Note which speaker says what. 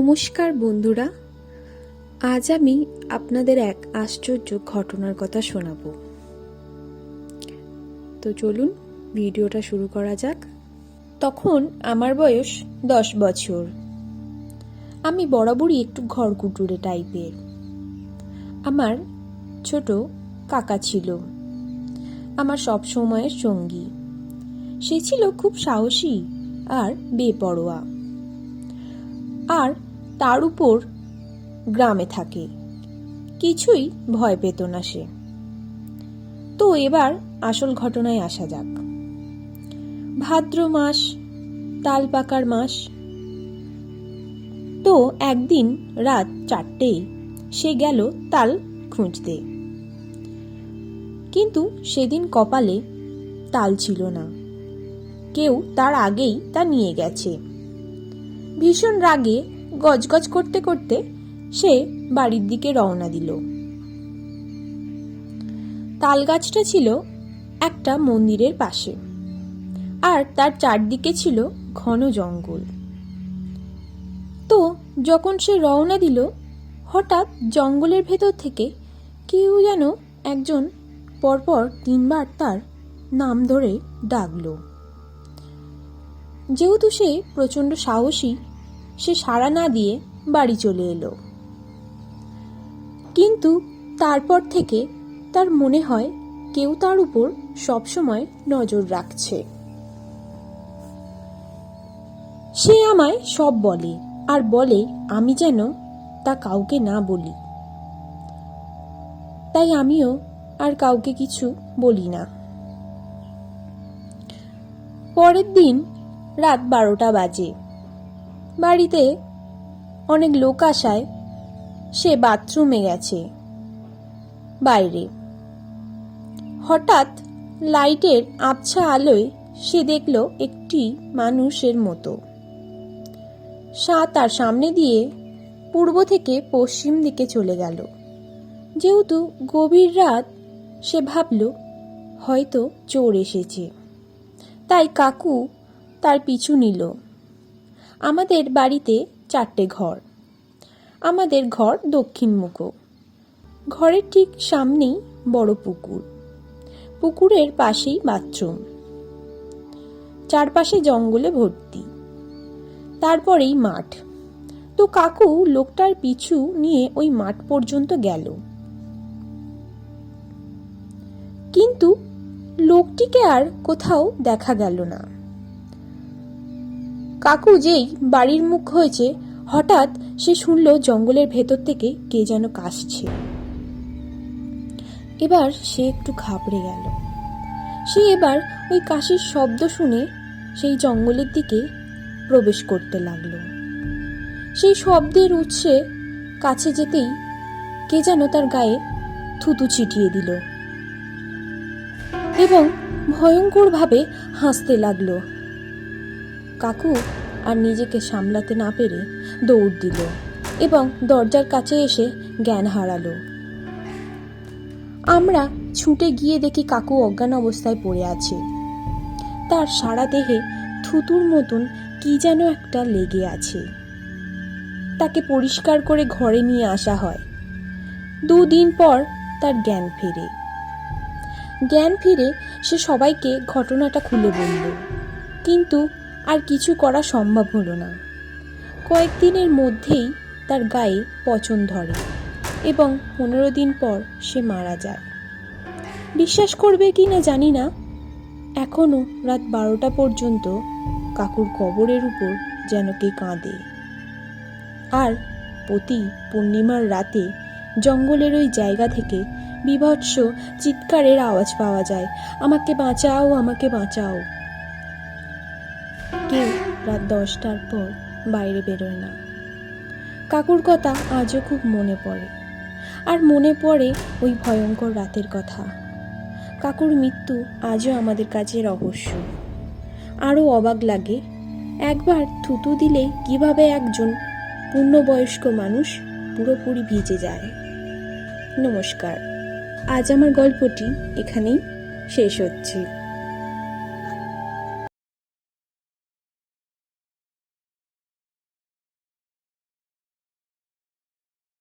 Speaker 1: নমস্কার বন্ধুরা, আজ আমি আপনাদের এক আশ্চর্য ঘটনার কথা শোনাবো। তো চলুন ভিডিওটা শুরু করা যাক। তখন আমার বয়স 10 বছর। আমি বরাবরই একটু ঘরকুটুরে টাইপের। আমার ছোট কাকা ছিল আমার সব সময়ের সঙ্গী। সে ছিল খুব সাহসী আর বেপরোয়া, আর তার উপর গ্রামে থাকে, কিছুই ভয় পেত না সে। তো এবার আসল ঘটনায় আসা যাক। ভাদ্র মাস, তাল পাকার মাস। তো একদিন রাত 4টেয় সে গেল তাল খুঁজতে, কিন্তু সেদিন কপালে তাল ছিল না। কেউ তার আগেই তা নিয়ে গেছে। ভীষণ রাগে গজগজ করতে করতে সে বাড়ির দিকে রওনা দিল। তাল গাছটা ছিল একটা মন্দিরের পাশে, আর তার চারদিকে ছিল ঘন জঙ্গল। তো যখন সে রওনা দিল, হঠাৎ জঙ্গলের ভেতর থেকে কেউ যেন একজন পরপর 3বার তার নাম ধরে ডাকলো। যেহেতু সে প্রচণ্ড সাহসী, সে সাড়া না দিয়ে বাড়ি চলে এলো। কিন্তু তারপর থেকে তার মনে হয় কেউ তার উপর সবসময় নজর রাখছে। সে আমায় সব বলে, আর বলে আমি যেন তা কাউকে না বলি। তাই আমিও আর কাউকে কিছু বলি না। পরের দিন রাত 12টা বাজে। বাড়িতে অনেক লোক আসায় সে বাথরুমে গেছে বাইরে। হঠাৎ লাইটের আবছা আলোয় সে দেখল একটি মানুষের মতো তার সামনে দিয়ে পূর্ব থেকে পশ্চিম দিকে চলে গেল। যেহেতু গভীর রাত, সে ভাবল হয়তো চোর এসেছে, তাই কাকু তার পিছু নিল। আমাদের বাড়িতে 4টে ঘর। আমাদের ঘর দক্ষিণমুখ। ঘরের ঠিক সামনেই বড় পুকুর। পুকুরের পাশেই বাথরুম। চারপাশে জঙ্গলে ভর্তি। তারপরেই মাঠ। তো কাকু লোকটার পিছু নিয়ে ওই মাঠ পর্যন্ত গেল। কিন্তু লোকটিকে আর কোথাও দেখা গেল না। কাকু যেই বাড়ির মুখ হয়েছে, হঠাৎ সে শুনল জঙ্গলের ভেতর থেকে কে যেন কাশছে। এবার সে একটু ঘাবড়ে গেল। সে এবার ওই কাশির শব্দ শুনে সেই জঙ্গলের দিকে প্রবেশ করতে লাগলো। সেই শব্দের উৎসে কাছে যেতেই কে যেন তার গায়ে থুতু ছিটিয়ে দিল এবং ভয়ঙ্করভাবে হাসতে লাগলো। কাকু আর নিজেকে সামলাতে না পেরে দৌড় দিল এবং দরজার কাছে এসে জ্ঞান হারালো। আমরা ছুটে গিয়ে দেখি কাকু অজ্ঞান অবস্থায় পড়ে আছে। তার সারা দেহে থুতুর মতন কি যেন একটা লেগে আছে। তাকে পরিষ্কার করে ঘরে নিয়ে আসা হয়। 2 দিন পর তার জ্ঞান ফেরে। জ্ঞান ফিরে সে সবাইকে ঘটনাটা খুলে বলল, কিন্তু আর কিছু করা সম্ভব হলো না। কয়েকদিনের মধ্যেই তার গায়ে পচন ধরে এবং 15 দিন পর সে মারা যায়। বিশ্বাস করবে কি না জানি না, এখনো রাত 12টা পর্যন্ত কাকুর কবরের উপর যেন কে কাঁদে। আর প্রতি পূর্ণিমার রাতে জঙ্গলের ওই জায়গা থেকে বীভৎস চিৎকারের আওয়াজ পাওয়া যায়, আমাকে বাঁচাও, আমাকে বাঁচাও। কেউ রাত 10টার পর বাইরে বেরোয় না। কাকুর কথা আজও খুব মনে পড়ে। আর মনে পড়ে ওই ভয়ঙ্কর রাতের কথা। কাকুর মৃত্যু আজও আমাদের কাছে রহস্য। আরও অবাক লাগে, একবার থুতু দিলেই কিভাবে একজন পূর্ণবয়স্ক মানুষ পুরোপুরি ভিজে যায়। নমস্কার, আজ আমার গল্পটি এখানেই শেষ হচ্ছে।